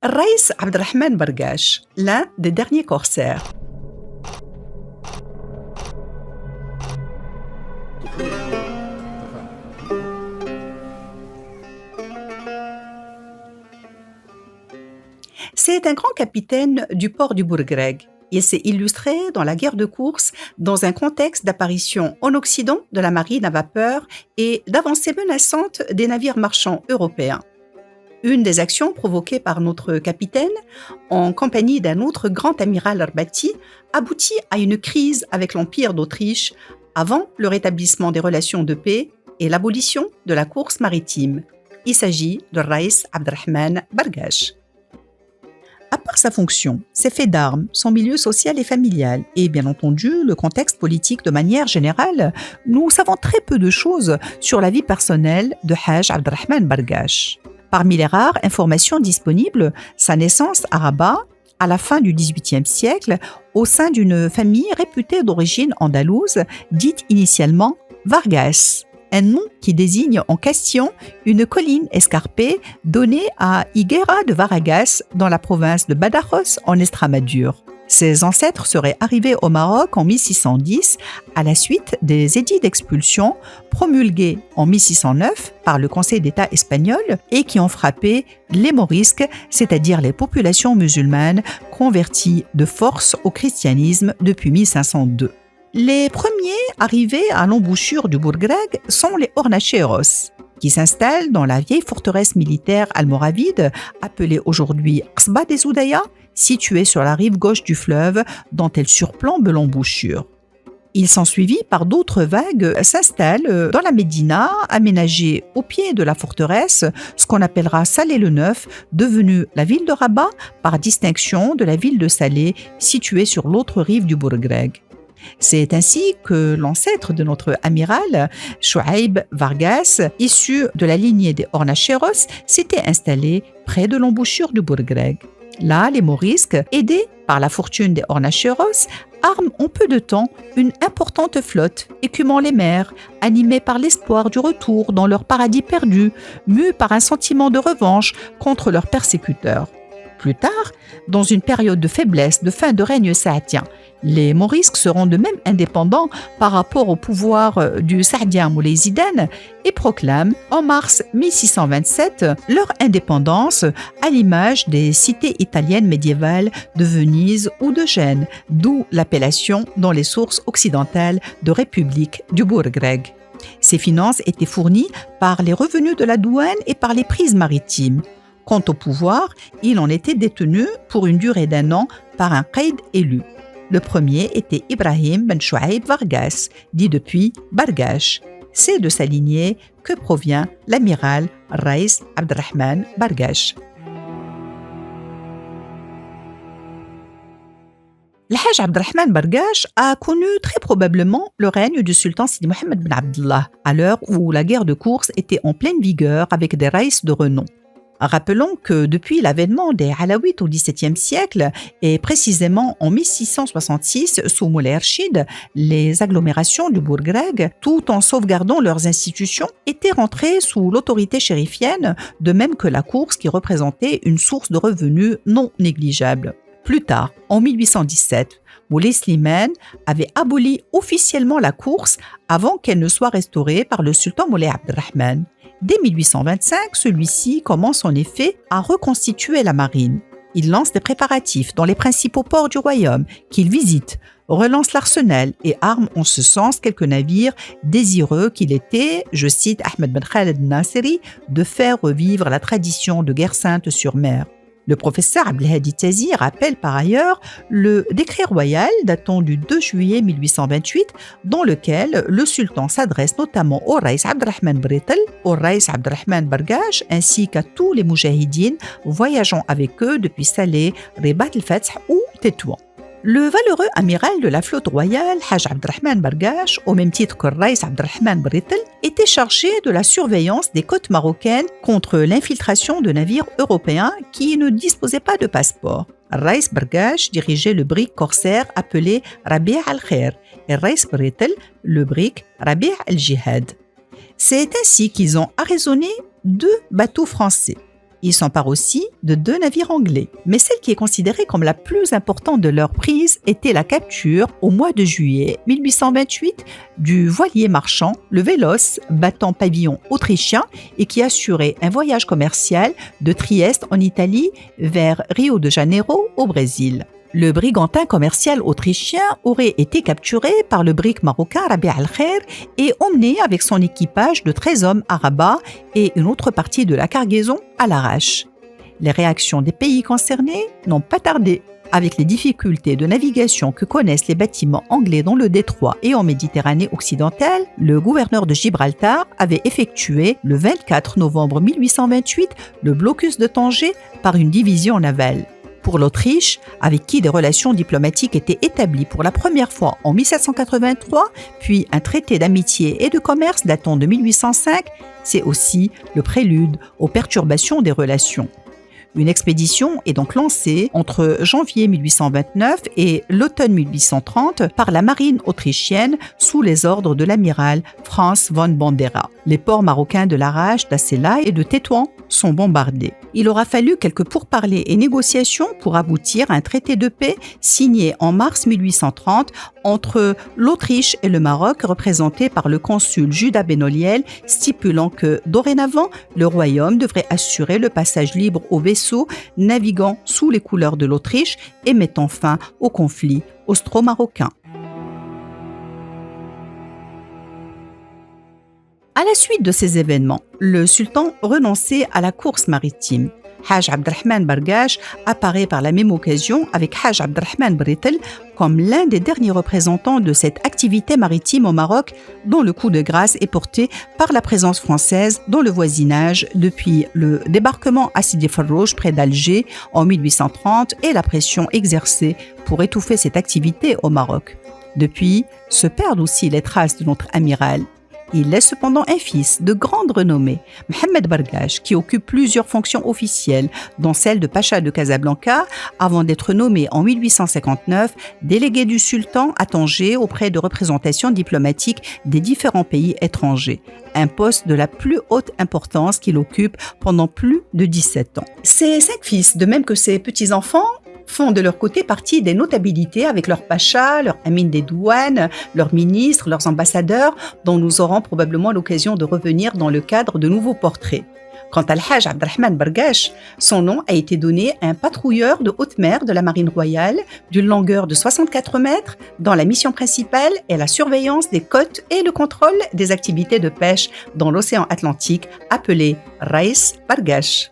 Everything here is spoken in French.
Raïs Abdrahman Bargash, l'un des derniers corsaires. C'est un grand capitaine du port du Bourgreg. Il s'est illustré dans la guerre de course dans un contexte d'apparition en Occident de la marine à vapeur et d'avancées menaçantes des navires marchands européens. Une des actions provoquées par notre capitaine, en compagnie d'un autre grand amiral Arbati, aboutit à une crise avec l'Empire d'Autriche avant le rétablissement des relations de paix et l'abolition de la course maritime. Il s'agit de Raïs Abdrahman Bargash. À part sa fonction, ses faits d'armes, son milieu social et familial, et bien entendu le contexte politique de manière générale, nous savons très peu de choses sur la vie personnelle de Haj Abdrahman Bargash. Parmi les rares informations disponibles, sa naissance à Rabat, à la fin du XVIIIe siècle, au sein d'une famille réputée d'origine andalouse, dite initialement Vargas, un nom qui désigne en Castillon une colline escarpée donnée à Higuera de Varagas dans la province de Badajoz en Estrémadure. Ses ancêtres seraient arrivés au Maroc en 1610 à la suite des édits d'expulsion promulgués en 1609 par le Conseil d'État espagnol et qui ont frappé les Morisques, c'est-à-dire les populations musulmanes converties de force au christianisme depuis 1502. Les premiers arrivés à l'embouchure du Bourgreg sont les Hornacheros, qui s'installent dans la vieille forteresse militaire almoravide appelée aujourd'hui Qsba des Oudaya, située sur la rive gauche du fleuve dont elle surplombe l'embouchure. Il s'ensuivit par d'autres vagues s'installent dans la Médina, aménagée au pied de la forteresse, ce qu'on appellera Salé-le-Neuf, devenue la ville de Rabat par distinction de la ville de Salé, située sur l'autre rive du Bourgreg. C'est ainsi que l'ancêtre de notre amiral, Chouaib Vargas, issu de la lignée des Hornacheros, s'était installé près de l'embouchure du Bourgreg. Là, les Morisques, aidés par la fortune des Hornacheros, arment en peu de temps une importante flotte écumant les mers, animée par l'espoir du retour dans leur paradis perdu, mue par un sentiment de revanche contre leurs persécuteurs. Plus tard, dans une période de faiblesse de fin de règne saadien, les Morisques seront de même indépendants par rapport au pouvoir du Saadien Moulay Zidane et proclament en mars 1627 leur indépendance à l'image des cités italiennes médiévales de Venise ou de Gênes, d'où l'appellation dans les sources occidentales de République du Bourgreg. Ces finances étaient fournies par les revenus de la douane et par les prises maritimes. Quant au pouvoir, il en était détenu pour une durée d'1 an par un qaïd élu. Le premier était Ibrahim ben Chouaib Vargas, dit depuis Bargash. C'est de sa lignée que provient l'amiral Raïs Abdrahman Bargash. Le Haj Abdrahman Bargash a connu très probablement le règne du sultan Sidi Mohammed ben Abdallah, à l'heure où la guerre de course était en pleine vigueur avec des raïs de renom. Rappelons que depuis l'avènement des Alaouites au XVIIe siècle, et précisément en 1666 sous Moulay Rachid, les agglomérations du Bourgreg, tout en sauvegardant leurs institutions, étaient rentrées sous l'autorité chérifienne, de même que la course qui représentait une source de revenus non négligeable. Plus tard, en 1817, Moulay Slimane avait aboli officiellement la course avant qu'elle ne soit restaurée par le sultan Moulay Abdrahman. Dès 1825, celui-ci commence en effet à reconstituer la marine. Il lance des préparatifs dans les principaux ports du royaume qu'il visite, relance l'arsenal et arme en ce sens quelques navires désireux qu'il était, je cite Ahmed Ben Khaled Nasiri, de faire revivre la tradition de guerre sainte sur mer. Le professeur Abdelhadi Tazi rappelle par ailleurs le décret royal datant du 2 juillet 1828 dans lequel le sultan s'adresse notamment au Raïs Abdrahman Britel, au Raïs Abdrahman Bargash ainsi qu'à tous les moujahidines voyageant avec eux depuis Salé, Ribat el-Fath ou Tétouan. Le valeureux amiral de la flotte royale, Haj Abdrahman Bargash, au même titre que Raïs Abdrahman Britel, était chargé de la surveillance des côtes marocaines contre l'infiltration de navires européens qui ne disposaient pas de passeport. Raïs Bargash dirigeait le brick corsaire appelé Rabi' al-Khair et Raïs Britel le brick Rabi' al-Jihad. C'est ainsi qu'ils ont arraisonné 2 bateaux français. Il s'empare aussi de 2 navires anglais. Mais celle qui est considérée comme la plus importante de leur prise était la capture, au mois de juillet 1828, du voilier marchand, le Vélos, battant pavillon autrichien et qui assurait un voyage commercial de Trieste en Italie vers Rio de Janeiro au Brésil. Le brigantin commercial autrichien aurait été capturé par le brick marocain Rabi al-Khair et emmené avec son équipage de 13 hommes à Rabat et une autre partie de la cargaison à l'arrache. Les réactions des pays concernés n'ont pas tardé. Avec les difficultés de navigation que connaissent les bâtiments anglais dans le détroit et en Méditerranée occidentale, le gouverneur de Gibraltar avait effectué le 24 novembre 1828 le blocus de Tanger par une division navale. Pour l'Autriche, avec qui des relations diplomatiques étaient établies pour la première fois en 1783, puis un traité d'amitié et de commerce datant de 1805, c'est aussi le prélude aux perturbations des relations. Une expédition est donc lancée entre janvier 1829 et l'automne 1830 par la marine autrichienne sous les ordres de l'amiral Franz von Bandera. Les ports marocains de Larache, d'Asséla et de Tétouan sont bombardés. Il aura fallu quelques pourparlers et négociations pour aboutir à un traité de paix signé en mars 1830 entre l'Autriche et le Maroc, représenté par le consul Judas Benoliel, stipulant que, dorénavant, le royaume devrait assurer le passage libre aux vaisseaux naviguant sous les couleurs de l'Autriche et mettant fin au conflit austro-marocain. À la suite de ces événements, le sultan renonçait à la course maritime. Haj Abdelrahman Bargash apparaît par la même occasion avec Haj Abdelrahman Britel comme l'un des derniers représentants de cette activité maritime au Maroc dont le coup de grâce est porté par la présence française dans le voisinage depuis le débarquement à Sidi Ferrouch près d'Alger en 1830 et la pression exercée pour étouffer cette activité au Maroc. Depuis, se perdent aussi les traces de notre amiral. Il laisse cependant un fils de grande renommée, Mohamed Bargash, qui occupe plusieurs fonctions officielles, dont celle de Pacha de Casablanca, avant d'être nommé en 1859 délégué du sultan à Tanger auprès de représentations diplomatiques des différents pays étrangers, un poste de la plus haute importance qu'il occupe pendant plus de 17 ans. Ses 5 fils, de même que ses petits-enfants, font de leur côté partie des notabilités avec leurs pachas, leurs amines des douanes, leurs ministres, leurs ambassadeurs, dont nous aurons probablement l'occasion de revenir dans le cadre de nouveaux portraits. Quant à Al-Hajj Abdelrahman Bargash, son nom a été donné à un patrouilleur de haute mer de la marine royale d'une longueur de 64 mètres, dont la mission principale est la surveillance des côtes et le contrôle des activités de pêche dans l'océan Atlantique, appelé Raïs Bargash.